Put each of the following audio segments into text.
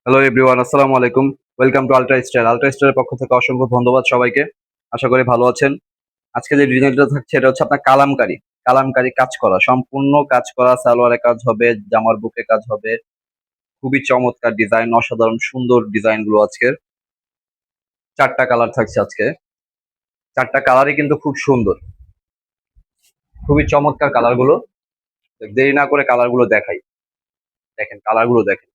Hello everyone, আসসালামু আলাইকুম। Welcome to ultra style. Ultra স্টাইলের পক্ষ থেকে অসংখ্য ধন্যবাদ সবাইকে। আশা করি ভালো আছেন। আজকে যে ডিজাইনটা থাকছে এটা হচ্ছে আপনার কালামকারী। কালামকারী কাজ করা, সম্পূর্ণ কাজ করা, সালোয়ারে কাজ হবে, জামার বুকে কাজ হবে। খুবই চমৎকার ডিজাইন, অসাধারণ সুন্দর ডিজাইন গুলো আজকের। 4টা কালার থাকছে আজকে। 4টা কালারই কিন্তু খুব সুন্দর, খুবই চমৎকার কালার গুলো। দেরি না করে কালার গুলো দেখাই। দেখেন কালার গুলো দেখেন,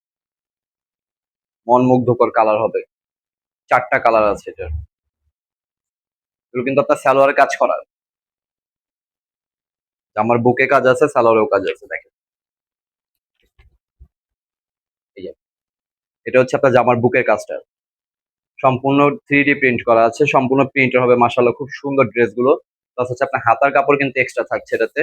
মন মুগ্ধকর কালার হবে। 4টা কালার আছে এটার। এগুলো কিন্তু আপনার সালোয়ারে কাজ করা। জামার বুকে কাজ আছে, সালোয়ারেও কাজ আছে। দেখেন এই যে, এটা হচ্ছে আপনার জামার বুকের কাজটা। সম্পূর্ণ 3D প্রিন্ট করা আছে, সম্পূর্ণ প্রিন্টার হবে। মাশাআল্লাহ খুব সুন্দর ড্রেসগুলো। প্লাস হচ্ছে আপনার হাতার কাপড় কিন্তু এক্সট্রা থাকছে এটাতে।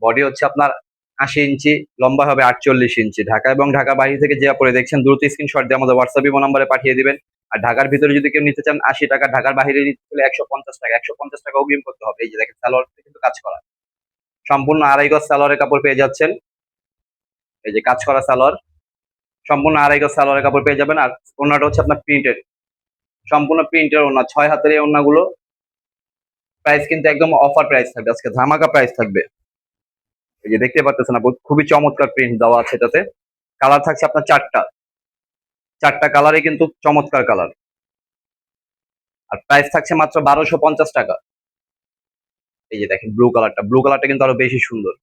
বডি হচ্ছে আপনার ৮০ ইঞ্চি, লম্বা হবে ৪৮ ইঞ্চি। ঢাকা এবং ঢাকা বাইরে থেকে যে পরে দেখছেন দ্রুত স্ক্রিনশট দিয়ে আমাদের হোয়াটসঅ্যাপ ইমো নাম্বারে পাঠিয়ে দিবেন। আর ঢাকার ভিতরে যদি কেউ নিতে চান ৮০ টাকা, ঢাকার বাইরে নিতে হলে ১৫০ টাকা। ১৫০ টাকা অগ্রিম করতে হবে। এই যে দেখেন সালোয়ারটা কিন্তু কাজ করা, সম্পূর্ণ আড়াই গজ সালোয়ারের কাপড় পেয়ে যাচ্ছেন। এই যে কাজ করা সালোয়ার, সম্পূর্ণ আড়াই গজ সালোয়ারের কাপড় পেয়ে যাবেন। আর ওড়নাটা হচ্ছে আপনার প্রিন্টেড, সম্পূর্ণ প্রিন্টের ওড়না। 6 হাতের এই ওড়নাগুলো। প্রাইস কিন্তু একদম অফার প্রাইস থাকবে, আজকে ধামাকা প্রাইস থাকবে। এই যে দেখতে পাচ্ছেন না, খুবই চমৎকার প্রিন্ট দেওয়া আছে এটাতে। কালার থাকছে আপনার 4টা। 4টা কালারই কিন্তু চমৎকার কালার। আর প্রাইস থাকছে মাত্র ১২৫০ টাকা। এই যে দেখেন ব্লু কালারটা, ব্লু কালারটা কিন্তু আরো বেশি সুন্দর।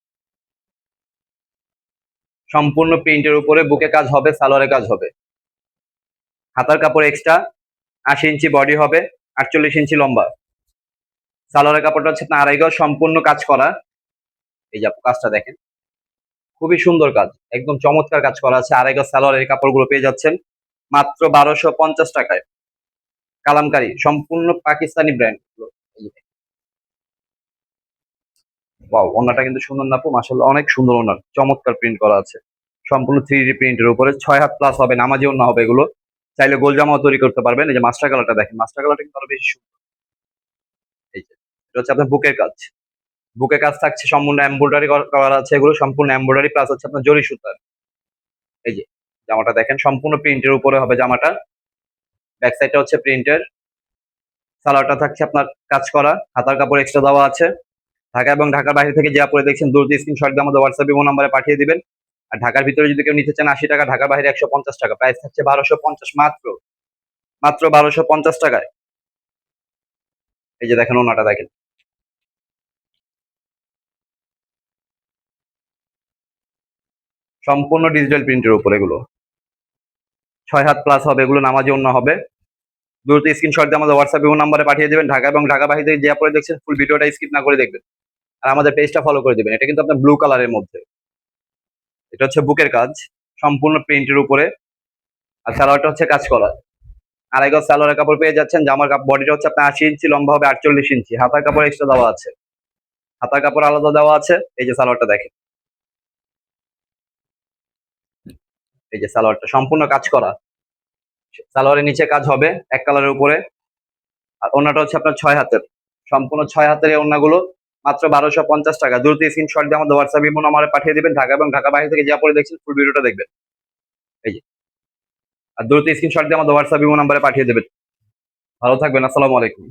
সম্পূর্ণ প্রিন্টের উপরে বুকে কাজ হবে, সালোয়ারে কাজ হবে। হাতার কাপড় এক্সট্রা, ৮০ ইঞ্চি বডি হবে, ৪৮ ইঞ্চি লম্বা। সালোয়ারের কাপড়টা হচ্ছে আপনার আড়াই গজ, সম্পূর্ণ কাজ করা। এই যে আপু কাজটা দেখেন, খুবই সুন্দর কাজ, একদম চমৎকার কাজ করা আছে। আড়াই গজ সালোয়ারের কাপড়গুলো পেয়ে যাচ্ছেন মাত্র ১২৫০ টাকায়। কালামকারী, সম্পূর্ণ পাকিস্তানি ব্র্যান্ড। ওয়াও, ওড়নাটা কিন্তু সুন্দর না আপু? মাশাআল্লাহ অনেক সুন্দর ওড়না, চমৎকার প্রিন্ট করা আছে। সম্পূর্ণ 3D প্রিন্টের উপরে 6 হাত প্লাস হবে, নামাজি ওড়না হবে এগুলো। চাইলে গোল জামাও তৈরি করতে পারবেন। এই যে মাস্টার কালারটা দেখেন, মাস্টার কালারটা কিন্তু আরো বেশি সুন্দর। এই যে এটা হচ্ছে আপনার বুকের কাজ। বুকের কাজ থাকছে সম্পূর্ণ এমব্রয়ডারি করা আছে, এগুলো সম্পূর্ণ এমব্রয়ডারি প্লাস হচ্ছে আপনার জরি সুতার। এই যে জামাটা দেখেন, সম্পূর্ণ প্রিন্টের উপরে হবে জামাটা। ব্যাক সাইডটা হচ্ছে প্রিন্টের। সালোয়ারটা থাকছে আপনার কাজ করা, হাতার কাপড় এক্সট্রা দেওয়া আছে। ঢাকা এবং ঢাকার বাইরে থেকে যে পরে দেখছেন দ্রুত স্ক্রিনশট দিয়ে আমাদের হোয়াটসঅ্যাপ ইমো নাম্বারে পাঠিয়ে দিবেন। আর ঢাকার ভিতরে যদি কেউ নিতে চান ৮০ টাকা, ঢাকার বাইরে ১৫০ টাকা। প্রাইস থাকছে ১২৫০, মাত্র মাত্র ১২৫০ টাকায়। এই যে দেখেন ওনাটা দেখেন, সম্পূর্ণ ডিজিটাল প্রিন্টের উপর এগুলো। 6 হাত প্লাস হবে এগুলো, নামাজি ওড়না হবে। দ্রুত স্ক্রিনশট দিয়ে আমাদের হোয়াটসঅ্যাপ ইমো নাম্বারে পাঠিয়ে দিবেন। ঢাকা এবং ঢাকা বাইরে থেকে যে পরে দেখছেন ফুল ভিডিওটা স্কিপ না করে দেখবেন। আর আমাদের পেজটা ফলো করে দিবেন। এটা কিন্তু আপনার ব্লু কালারের মধ্যে। এটা হচ্ছে বুকের কাজ, সম্পূর্ণ প্রিন্টের উপরে। আর সালোয়ারটা হচ্ছে কাজ করা। আড়াই গজ সালোয়ারের কাপড় পেয়ে যাচ্ছেন। জামার বডিটা হচ্ছে আপনার ৮০ ইঞ্চি, লম্বা হবে ৪৮ ইঞ্চি। হাতার কাপড় এক্সট্রা দেওয়া আছে, হাতার কাপড় আলাদা দেওয়া আছে। এই যে সালোয়ারটা দেখেন, এই যে সালোয়ারটা সম্পূর্ণ কাজ করা। সালোয়ারের নিচে কাজ হবে এক কালারের উপরে। আর ওড়নাটা হচ্ছে আপনার 6 হাতের, সম্পূর্ণ 6 হাতের এই ওড়নাগুলো। মাত্র ১২৫০ টাকা। দ্রুত স্ক্রিনশট দিয়ে আমাদের হোয়াটসঅ্যাপ ইমো নাম্বারে পাঠিয়ে দিবেন। ঢাকা এবং ঢাকা বাইরে থেকে যা পরে দেখছেন ফুল ভিডিওটা দেখবেন। এই যে, আর দ্রুত স্ক্রিনশট দিয়ে আমাদের হোয়াটসঅ্যাপ ইমো নাম্বারে পাঠিয়ে দেবেন। ভালো থাকবেন, আসসালামু আলাইকুম।